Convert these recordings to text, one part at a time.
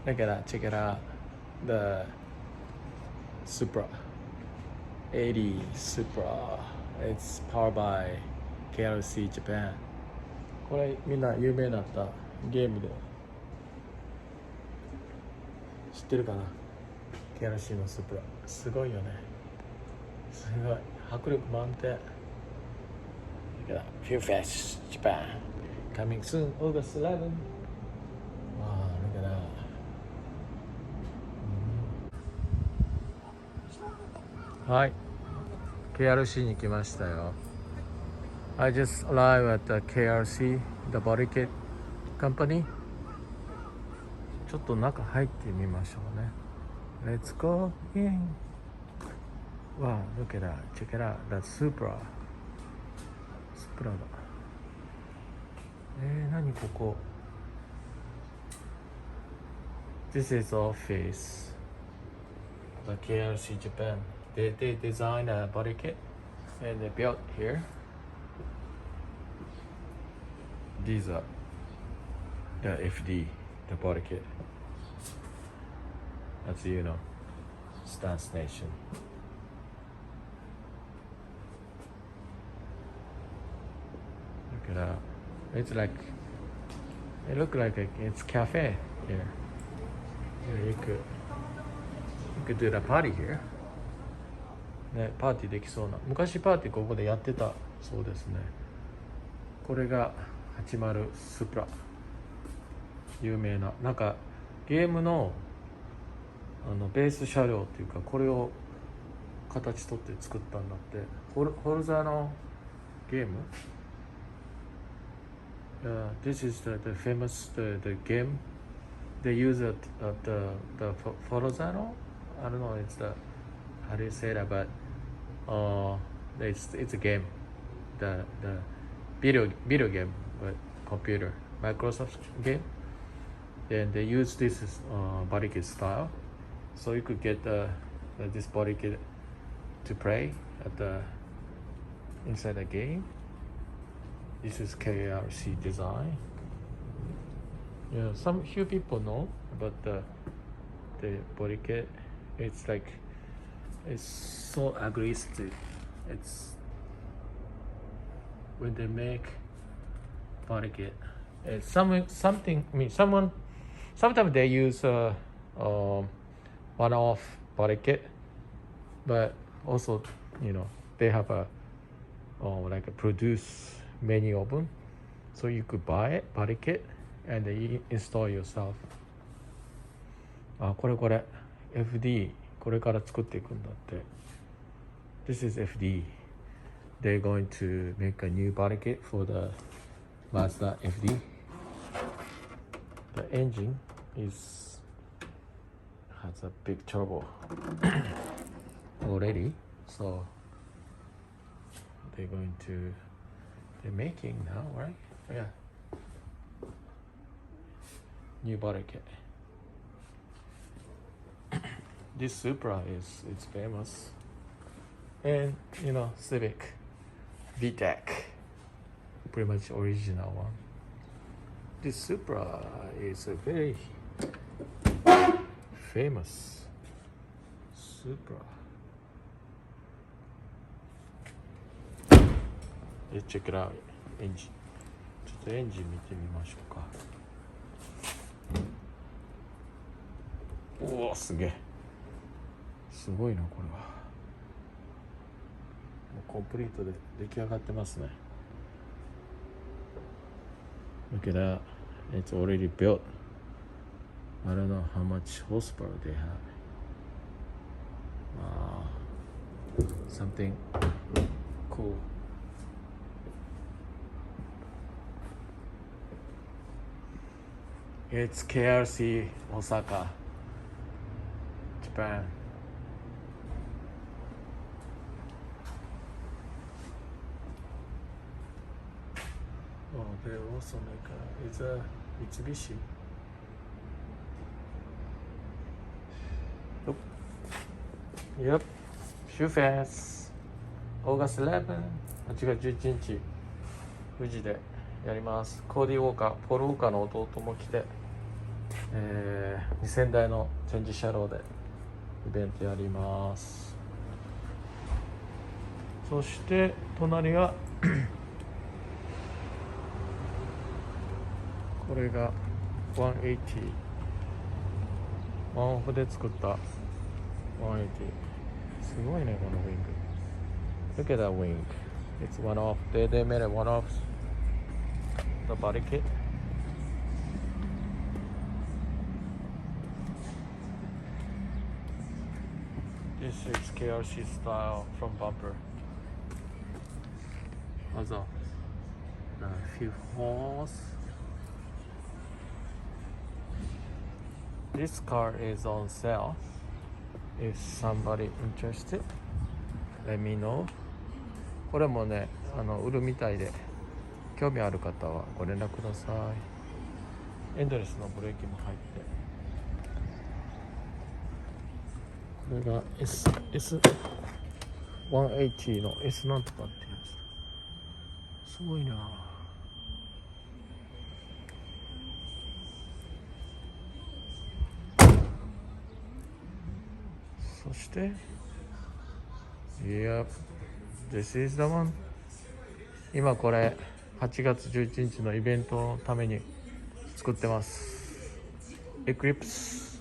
Look at that, check it out. The Supra 80 Supra. It's powered by KRC Japan. これみんな有名になったゲームで知ってるかな？ KRC のスープラすごいよね。すごい迫力満点。Few Fest Japan coming soon August 11. Wow, look at that. Hi, KRC に来ましたよ。I just arrived at the KRC, the body kit company. ちょっと中入ってみましょうね。Let's go in. Wow, look at that. Check it out. That's Supra. Supra だ。何ここ？ This is office. The KRC Japan. They designed a body kit and they built here. These are the FD, the body kit. As you know, Stance Nation. Look at that. It's like, it looks like it's cafe here. You could do the party here. ね、パーティーできそうな。昔パーティーここでやってたそうですね。これが80スプラ。有名な。なんかゲームのベース車両っていうかこれを形取って作ったんだって。ホルザーのゲーム、This is the famous the game they use the Forzano. I don't know it's the how do you say that, but it's a game, the video game, but computer Microsoft game. Then they use this body kit style, so you could get this body kit to play at the inside the game. This is KRC design. Yeah, few people know about the body kit. It's like it's so aggressive. It's when they make body kit. It's something. I mean, sometimes they use one-off body kit, but also they have like a produce many of them, so you could buy it body kit and then install yourself. これ FD これから作っていくんだって。This is FD. They're going to make a new body kit for the Mazda FD. The engine has a big turbo already, so they're making now, right? Yeah. New body kit. This Supra it's famous, and Civic VTEC, pretty much original one. This Supra is a very famous Supra. Let's check it out. Engine. ちょっとエンジン見てみましょうか。おお、すげえ。すごいな、これは。もうコンプリートで出来上がってますね。Look at that. It's already built. I don't know how much horsepower they have. Wow. Something cool. It's KRC Osaka, Japan. Oh, they also make it's a Mitsubishi. Nope. Yep. Shoe Fest. August 11. 8月11日。富士でやります。コーディ・ウォーカー、ポール・ウォーカーの弟も来て。2000台のチェンジ車両でイベントやります。そして隣がこれが180ワンオフで作った180。すごいねこのウィング。Look at that wing. It's one off. They made a one off the body kit. This is KRC style from bumper. Also a few holes. This car is on sale. If somebody interested, let me know. これもね、売るみたいで、興味ある方はご連絡ください。エンドレスのブレーキも入って、これが S180 の S なんとかってやつ。すごいな。そして、Yep, this is the one. 今これ8月11日のイベントのために作ってます。Eclipse。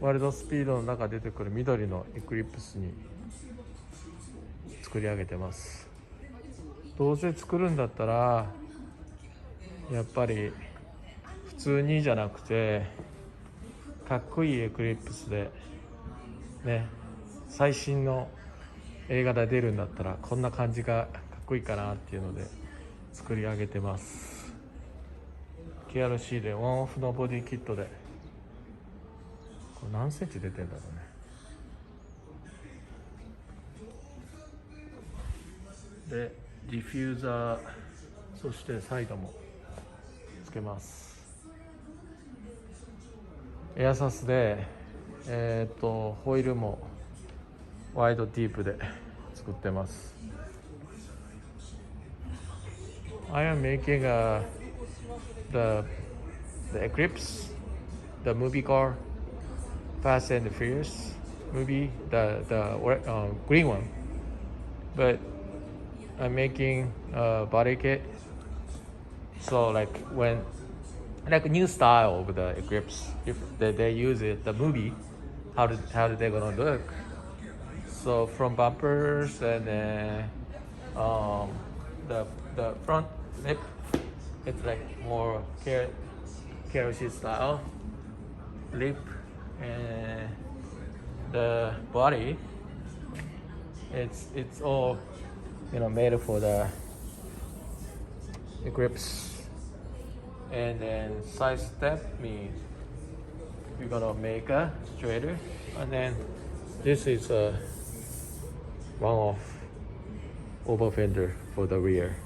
ワールドスピードの中出てくる緑のEclipseに作り上げてます。どうせ作るんだったら、やっぱり普通にじゃなくて、かっこいいEclipseで、ね、最新の映画で出るんだったらこんな感じがかっこいいかなっていうので作り上げてます。 KRC でワンオフのボディキットで、これ何センチ出てんだろうね。でディフューザー、そしてサイドもつけます。エアサスでホイールもワイドディープで作ってます。I am making the Eclipse, the movie car, Fast and the Furious movie, the green one. But I'm making a body kit, so like when like a new style of the Eclipse, if they use it, the movie, how they gonna look? So from bumpers and the front lip, it's like more KRC style lip, and the body, it's all made for the Eclipse. And then side step means we're gonna make a straighter, and then this is a one-off over fender for the rear,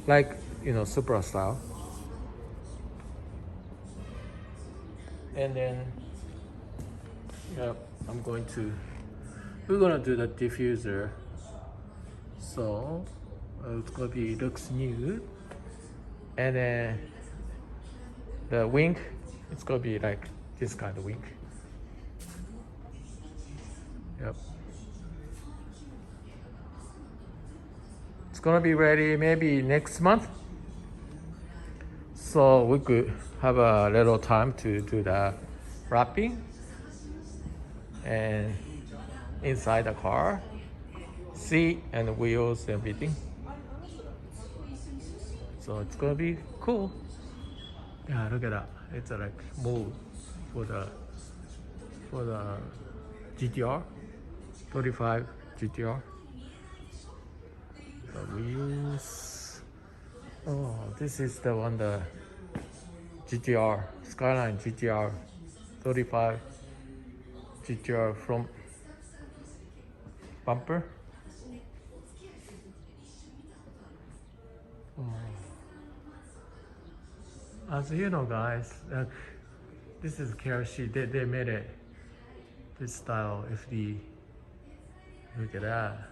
like Supra style. And then we're gonna do the diffuser, so it's gonna be looks new. And then the wing, it's gonna be like this kind of wing. Yep. It's gonna be ready maybe next month. So we could have a little time to do the wrapping and inside the car, seat and wheels, everything. So it's gonna be cool. Yeah, look at that. It's like mold for the GTR 35 GTR. The wheels. Oh, this is the one, the GTR Skyline GTR 35 GTR from bumper. Oh. As you know, guys, this is KRC. They made it this style FD. Look at that.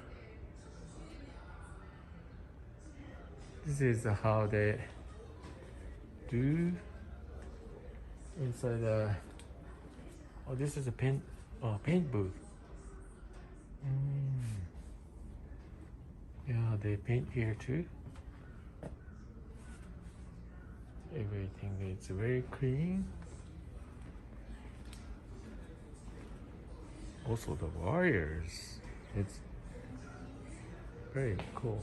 This is how they do inside the. Oh, this is a paint booth. Yeah, they paint here too. Everything is very clean. Also the wires. It's very cool.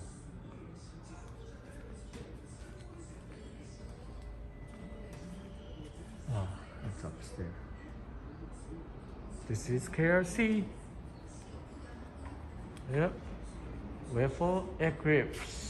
Ah, it's upstairs. This is KRC. Yep. Waffle Eclipse.